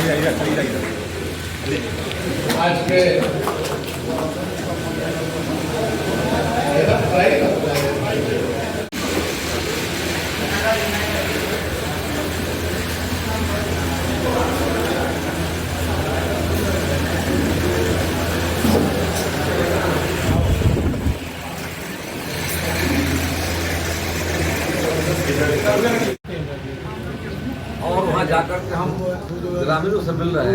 आज के और वहाँ जाकर के हम ग्रामीणों से मिल रहे हैं।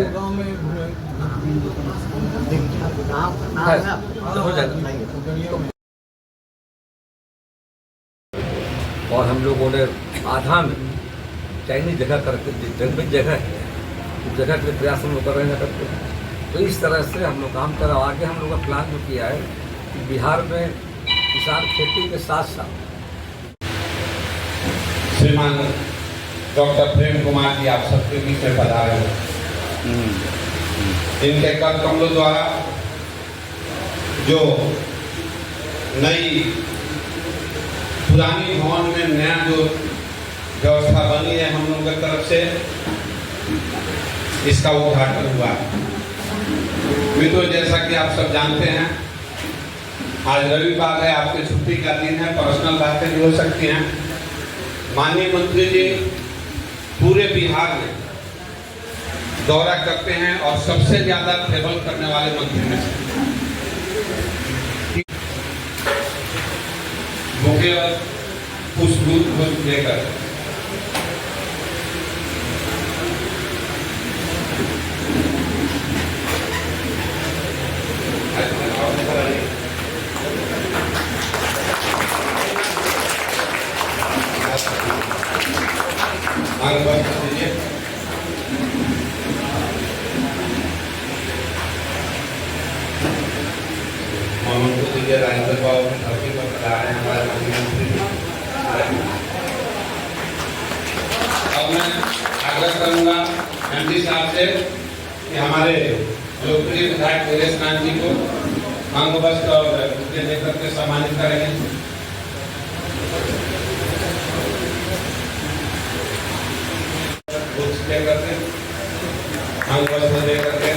हो जाएगा। और हम लोगों ने आधा में चाइनीज जगह करके जंगली जगह है, उस जगह के प्रयास हम लोग कर रहे हैं करके। तो इस तरह से हम लोग काम कर रहे हैं। आगे हम लोग का प्लान जो किया है कि बिहार में किसान खेती के साथ साथ श्रीमान डॉक्टर प्रेम कुमार जी आप सबके बीच में पधारे हैं। इनके कर कमलों द्वारा जो नई पुरानी भवन में नया जो व्यवस्था बनी है हम लोगों की तरफ से इसका उद्घाटन हुआ है। मित्रों, जैसा कि आप सब जानते हैं आज रविवार है, आपके छुट्टी का दिन है, पर्सनल बातें भी हो सकती हैं। माननीय मंत्री जी पूरे बिहार में दौरा करते हैं और सबसे ज्यादा ट्रेवल करने वाले मंत्री में से बुके और पुष्प लेकर राजेंद्र बाबू धरती पर बता रहे हैं हमारे मुख्यमंत्री। अब मैं आग्रह करूंगा एमपी साहब से कि हमारे लोकप्रिय विधायक वीरेश नाथ जी को मांग वस्त्र और बुके देकर के सम्मानित करेंगे। करके मांग वस्त्र दे करके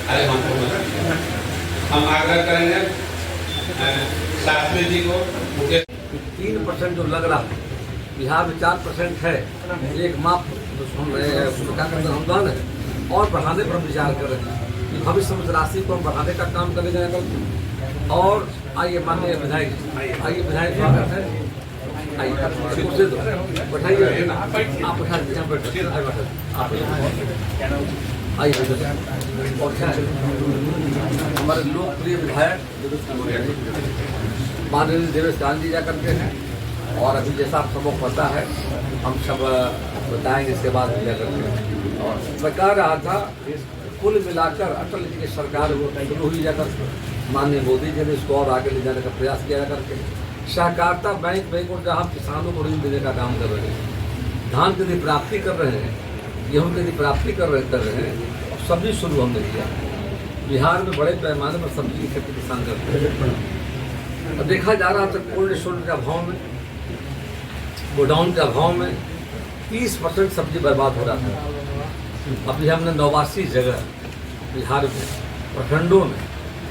अरे हम आग्रह करेंगे शास्त्री जी को 3% जो लग रहा है, बिहार में 4% है, एक माफ अनुदान है और बढ़ाने पर विचार कर रहे हैं। भविष्य में राशि को हम बढ़ाने का काम करें जाएगा। और आइए माननीय विधायक, आइए विधायक स्वागत है, आइए बैठाइए, आप बैठा दीजिए, आइए और हमारे लोकप्रिय विधायक माननीय देवेश गांधी जा करके हैं। और अभी जैसा आप सबको पता है हम सब बताएंगे इसके बाद जा करके। और मैं कह रहा था कुल मिलाकर अटल जी की सरकार शुरू हुई जाकर माननीय मोदी जी ने इसको और आगे ले जाने का प्रयास किया करके सहकारिता बैंक और जहाँ किसानों को ऋण देने का काम कर रहे हैं, धान की प्राप्ति कर रहे हैं, गेहूँ की प्राप्ति कर रहे हैं। और सब्जी शुरू हमने किया। बिहार में बड़े पैमाने पर सब्जी की खेती किसान करते हैं। और देखा जा रहा था कोल्ड स्टोर का भाव में, गोडाउन का भाव में 30% सब्जी बर्बाद हो रहा था। अभी हमने 89 जगह बिहार में प्रखंडों में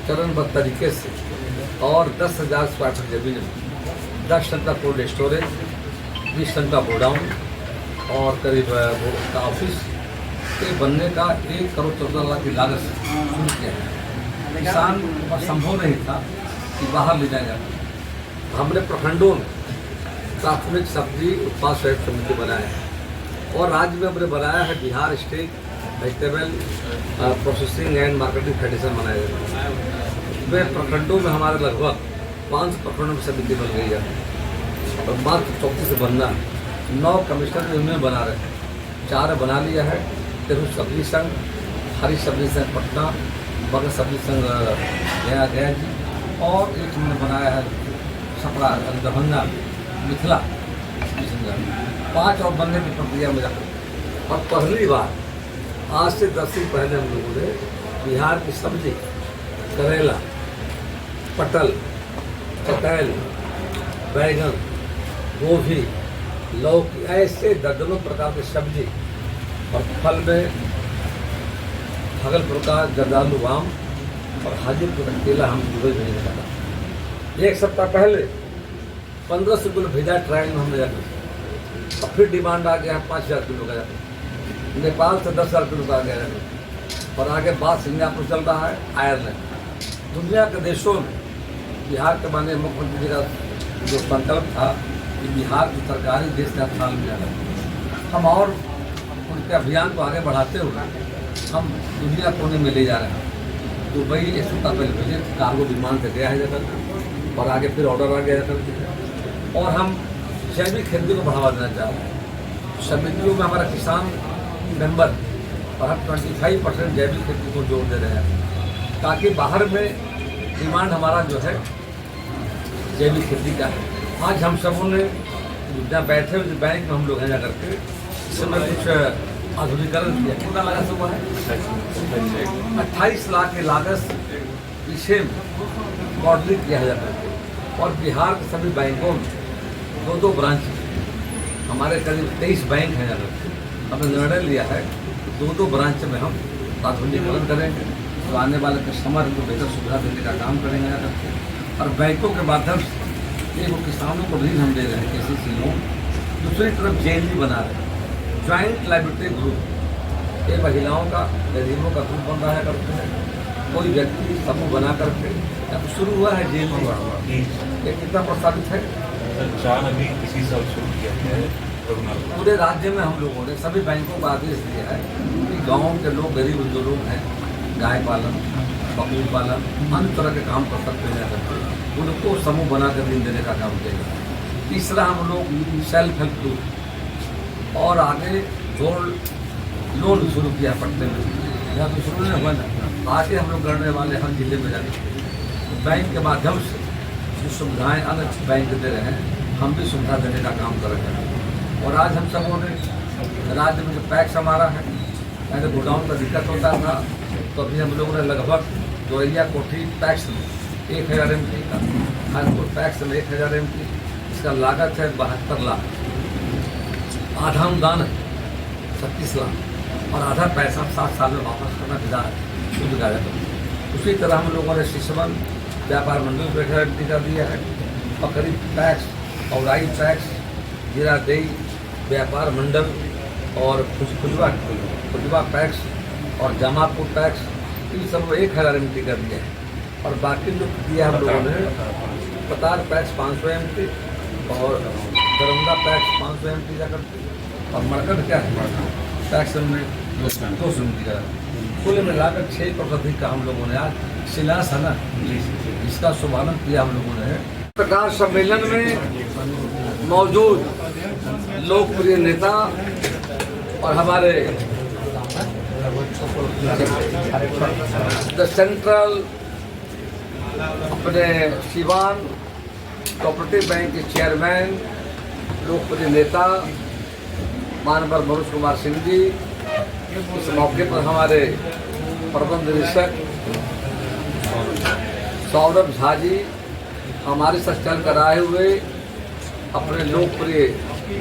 चरणबद्ध तरीके से और 10,000 स्क्वायर फीट जमीन में 10 टन का कोल्ड स्टोरेज, 20 टन का गोडाउन और करीब का ऑफिस के बनने का 1 करोड़ 14 लाख की लागत से शुरू किया है। किसान पर संभव नहीं था कि बाहर ले जाया जाता। हमने प्रखंडों में प्राथमिक सब्जी उत्पाद सहयोग समिति बनाया है और राज्य में हमने बनाया है Bihar state vegetable processing and marketing federation बनाया गया है। वे प्रखंडों में हमारे लगभग 5 प्रखंडों में समिति बन गई है और मात्र 34 से बनना है। 9 कमिश्नर यूनियन बना रहे हैं, 4 बना लिया है। तेरू सब्जी संघ, हरी सब्जी संघ पटना, बगर सब्जी संघ गया जी और एक हमने बनाया है छपरा दरभंगा मिथिला सब्जी संघ। 5 और बनने की प्रक्रिया में जाकर और पहली बार आज से 10 दिन पहले हम लोगों ने बिहार की सब्जी, करेला, पटल, कटहल, बैगन, गोभी, लौकी, ऐसे दर्जनों प्रकार की सब्जी और फल में भागलपुर का जर्दालू आम और हाजीपुर का केला हम दुबई भेजने लगा। एक सप्ताह पहले 1500 किलो भेजा ट्रायल में हमने जाकर, और फिर डिमांड आ गया 5000 किलो का जाकर। नेपाल से 10,000 किलो का आ गया है, और आगे बात सिंगापुर चल रहा है, आयरलैंड। दुनिया के देशों में बिहार के माननीय मुख्यमंत्री जी का जो संकल्प था कि बिहार की सरकारी देश का स्थान में जाना, हम और उनके अभियान को आगे बढ़ाते हुए हम दुनिया कोने में ले जा रहे हैं। दुबई एक सप्ताह पहले भेजे, कार्गो विमान से गया है जाकर, और आगे फिर ऑर्डर आ गया जाकर। और हम जैविक खेती को बढ़ावा देना चाह रहे हैं। समितियों में हमारा किसान मेंबर और हम 25% जैविक खेती को जोड़ दे रहे हैं, ताकि बाहर में डिमांड हमारा जो है जैविक खेती का है। आज हम सबों ने जहाँ बैठे हुए बैंक में हम लोग हैं जा करके इसमें कुछ आधुनिकीकरण किया। कितना लागत हुआ है? 28 लाख की लागत पीछे मॉडलिंग किया जाता है। और बिहार के सभी बैंकों में 2-2 ब्रांच, हमारे करीब 23 बैंक हैं जाकर हमने निर्णय लिया है कि 2-2 ब्रांच में हम आधुनिकीकरण करेंगे, तो आने वाले कस्टमर को बेहतर सुविधा देने का काम करेंगे जाकर। और बैंकों के माध्यम से एक किसानों को ऋण हम दे रहे हैं, KCC लोन। दूसरी तरफ JLG बना रहे हैं, ज्वाइंट लाइबिलिटी ग्रुप। ये महिलाओं का, गरीबों का ग्रुप बन रहा है करते हैं। कोई व्यक्ति समूह बना करके अब शुरू हुआ है JLG। ये कितना प्रस्तावित है? अभी इसी साल शुरू किया गया है। पूरे राज्य में हम लोगों ने सभी बैंकों को आदेश दिया है कि गाँव के लोग, गरीब जो लोग हैं, गाय पालन, बकरी पालन, अन्य तरह के काम कर सकते हैं, उनको समूह बनाकर ऋण देने का काम किया। तीसरा हम लोग सेल्फ हेल्प ग्रुप और आगे गोल्ड लोन शुरू किया पटने में, जहाँ तो शुरू नहीं हुआ ना, आगे हम लोग करने वाले हर जिले में जाके बैंक के माध्यम से जो सुविधाएँ अन्य बैंक दे रहे हैं, हम भी सुविधा देने का काम कर रहे हैं। और आज हम सबों ने राज्य में जो पैक्स हमारा है, पहले गोडाउन का दिक्कत होता था, तो अभी हम लोगों ने लगभग दोरिया कोठी पैक्स में 1000 MT का, हाईकोर्ट पैक्स में 1000 MT, इसका लागत है 72 लाख। आधा अनुदान है 36 लाख, और आधा पैसा 7 साल में वापस करना विदा है, शुद्ध लागत। उसी तरह हम लोगों ने शिशवन व्यापार मंडल को 1000 MT का दिया है, और करीब पैक्स और राई पैक्स, जीरादेई व्यापार मंडल और खुजवा पैक्स और जमापुर पैक्स, इन सब 1000 MT का दिया है। और बाकी जो दिया हम लोगों ने पतार पैक्स 500 MT और दरंगा पैक्स 500 MT का करते, और मरकट क्या है पैक्स में 200 MT का। कुल मिलाकर 6% का हम लोगों ने आज शिलान्यास है ना, इसका शुभारंभ किया हम लोगों ने। पत्रकार सम्मेलन में मौजूद लोकप्रिय नेता और हमारे द सेंट्रल अपने सिवान कोऑपरेटिव बैंक के चेयरमैन, लोकप्रिय नेता मानवर मनोज कुमार सिंह जी, इस मौके पर हमारे प्रबंध निदेशक सौरभ झा जी, हमारे साथ चल कर आए हुए अपने लोकप्रिय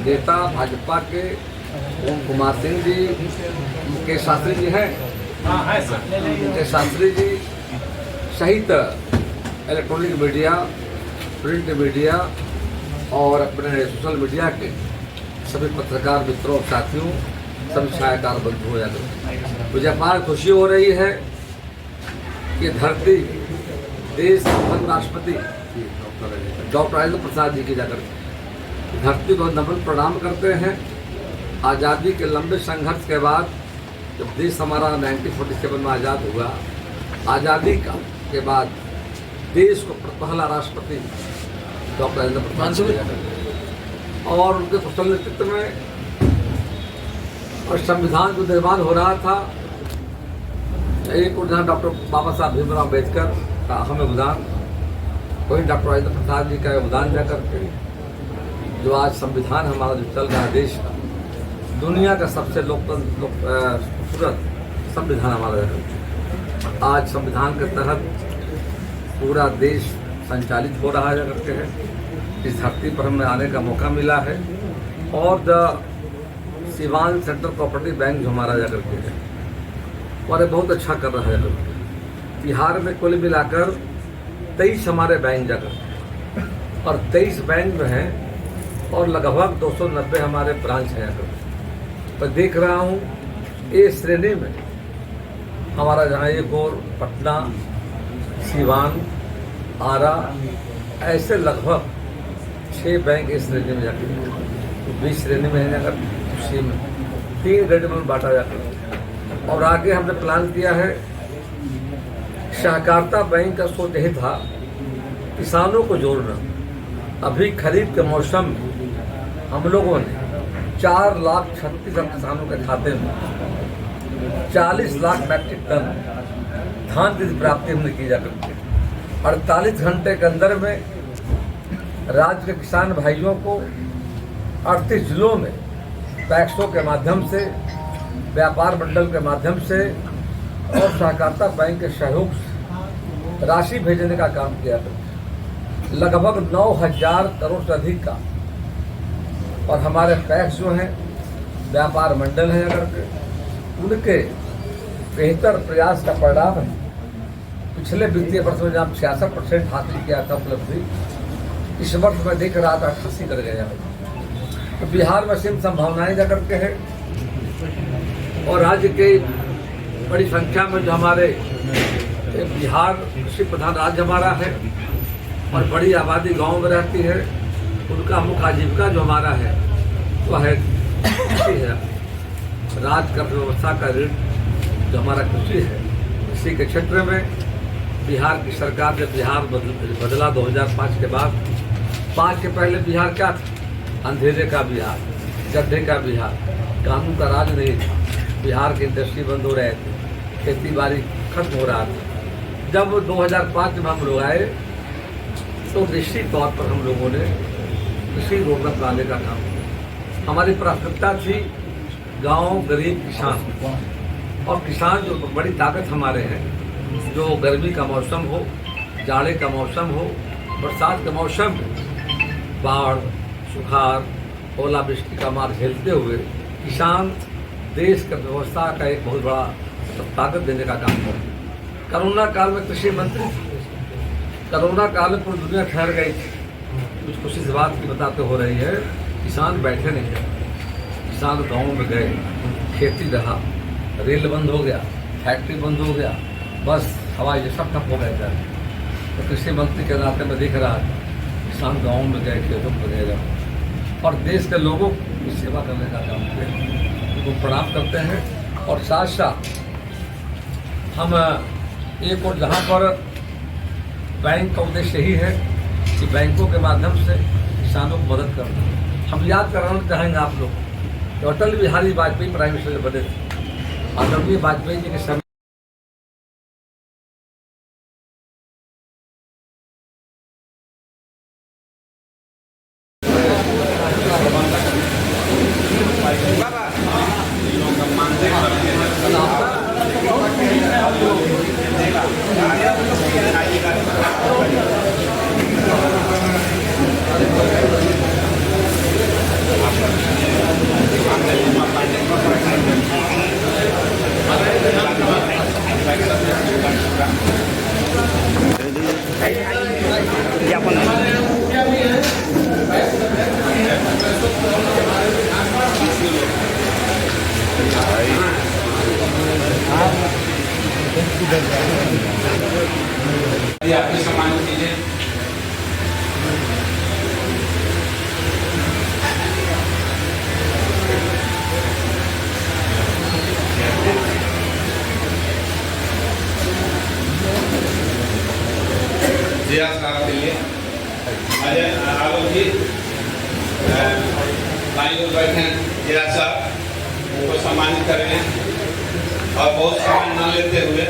नेता भाजपा के ओम कुमार सिंह जी, मुकेश शास्त्री जी हैं, मुकेश शास्त्री जी सहित इलेक्ट्रॉनिक मीडिया, प्रिंट मीडिया और अपने सोशल मीडिया के सभी पत्रकार मित्रों और साथियों, सभी छायाकार बंधुओं यादव, मुझे अपार खुशी हो रही है कि धरती देश के राष्ट्रपति डॉक्टर राजेंद्र प्रसाद जी की जाकर धरती को नमन प्रणाम करते हैं। आज़ादी के लंबे संघर्ष के बाद जब देश हमारा 1947 में आज़ाद हुआ, आज़ादी का के बाद देश को पहला राष्ट्रपति डॉक्टर राजेंद्र प्रसाद जी और उनके कुशल नेतृत्व में और संविधान जो निर्माण हो रहा था, एक उदाहरण डॉक्टर बाबा साहब भीमराव अम्बेडकर का अहम योगदान, वही डॉक्टर राजेंद्र प्रसाद जी का योगदान जा करके जो आज संविधान हमारा जो चल रहा है देश का, दुनिया का सबसे खूबसूरत संविधान हमारा आज संविधान के तहत पूरा देश संचालित हो रहा है करके है। इस धरती पर हमें आने का मौका मिला है और the Siwan central cooperative bank जो हमारा जा करके है और बहुत अच्छा कर रहा है। बिहार में कुल मिलाकर 23 हमारे बैंक जाकर और 23 बैंक में हैं और लगभग 290 हमारे ब्रांच हैं। पर देख रहा हूँ ये श्रेणी में हमारा जहांगीरपुर, पटना, सीवान, आरा ऐसे लगभग 6 बैंक इस श्रेणी में जाकर 20 श्रेणी में है जाकर उसी में 3 ग्रेड में बांटा जाकर। और आगे हमने प्लान किया है सहकारिता बैंक का सोच यही था किसानों को जोड़ना। अभी खरीफ के मौसम में हम लोगों ने 4,36,000 किसानों के खाते में 40 लाख मैट्रिक टन धान की प्राप्ति हमने की जा करती है। 48 घंटे के अंदर में राज्य के किसान भाइयों को 38 जिलों में पैक्सों के माध्यम से, व्यापार मंडल के माध्यम से और सहकारिता बैंक के सहयोग से राशि भेजने का काम किया था। लगभग 9,000 करोड़ से अधिक का। और हमारे पैक्स जो हैं, व्यापार मंडल हैं अगर के, उनके बेहतर प्रयास का परिणाम है। पिछले वित्तीय वर्ष में जब 66% हासिल किया था उपलब्धि, इस वर्ष में देख रहा था 88 कर गया है। तो बिहार में असीम संभावनाएं जा करके है और राज्य के बड़ी संख्या में जो हमारे बिहार कृषि प्रधान राज्य हमारा है और बड़ी आबादी गांव में रहती है। उनका मुख्य आजीविका जो हमारा है वह है कृषि है। राज्य का व्यवस्था का ऋण जो हमारा कृषि है, इसी के क्षेत्र में बिहार की सरकार ने बिहार बदला 2005 के बाद। 5 के पहले बिहार क्या था? अंधेरे का बिहार, गड्ढे का बिहार, कानून का राज नहीं था। बिहार की इंडस्ट्री बंद हो रहे थे, खेती बाड़ी खत्म हो रहा था। जब 2005 में हम लोग आए तो निश्चित तौर पर हम लोगों ने कृषि रोजगार लाने का काम किया। हमारी प्राथमिकता थी गांव, गरीब, किसान। और किसान जो बड़ी ताकत हमारे हैं, जो गर्मी का मौसम हो, जाड़े का मौसम हो, बरसात के मौसम में बाढ़, सुखाड़, ओलावृष्टि का मार झेलते हुए किसान देश की व्यवस्था का एक बहुत बड़ा ताकत देने का काम कर। कोरोना काल में कृषि मंत्री, कोरोना काल में पूरी दुनिया ठहर गई थी। कुछ खुशी से बात की बताते हो रही है, किसान बैठे नहीं है। किसान गाँव में गए, खेती रहा, रेल बंद हो गया, फैक्ट्री बंद हो गया, बस हवाई सब ठप हो गया था। तो कृषि मंत्री के नाते में देख रहा था किसान गाँव में गए, खेतों में गए और देश के लोगों की सेवा करने का काम किया। उनको प्रणाम करते हैं और साथ साथ हम एक और जहाँ पर बैंक का उद्देश्य यही है कि बैंकों के माध्यम से किसानों को मदद करना। हम याद कराना चाहेंगे आप लोग कि अटल बिहारी वाजपेयी प्राइम मिनिस्टर बने थे। अटल वाजपेयी जी के समय आपके सम्मान कीजिए। जिया साहब के लिए अजय आलोक जी भाई लोग बैठे हैं, जिया साहब उनको सम्मानित करेंगे और बहुत समय न लेते हुए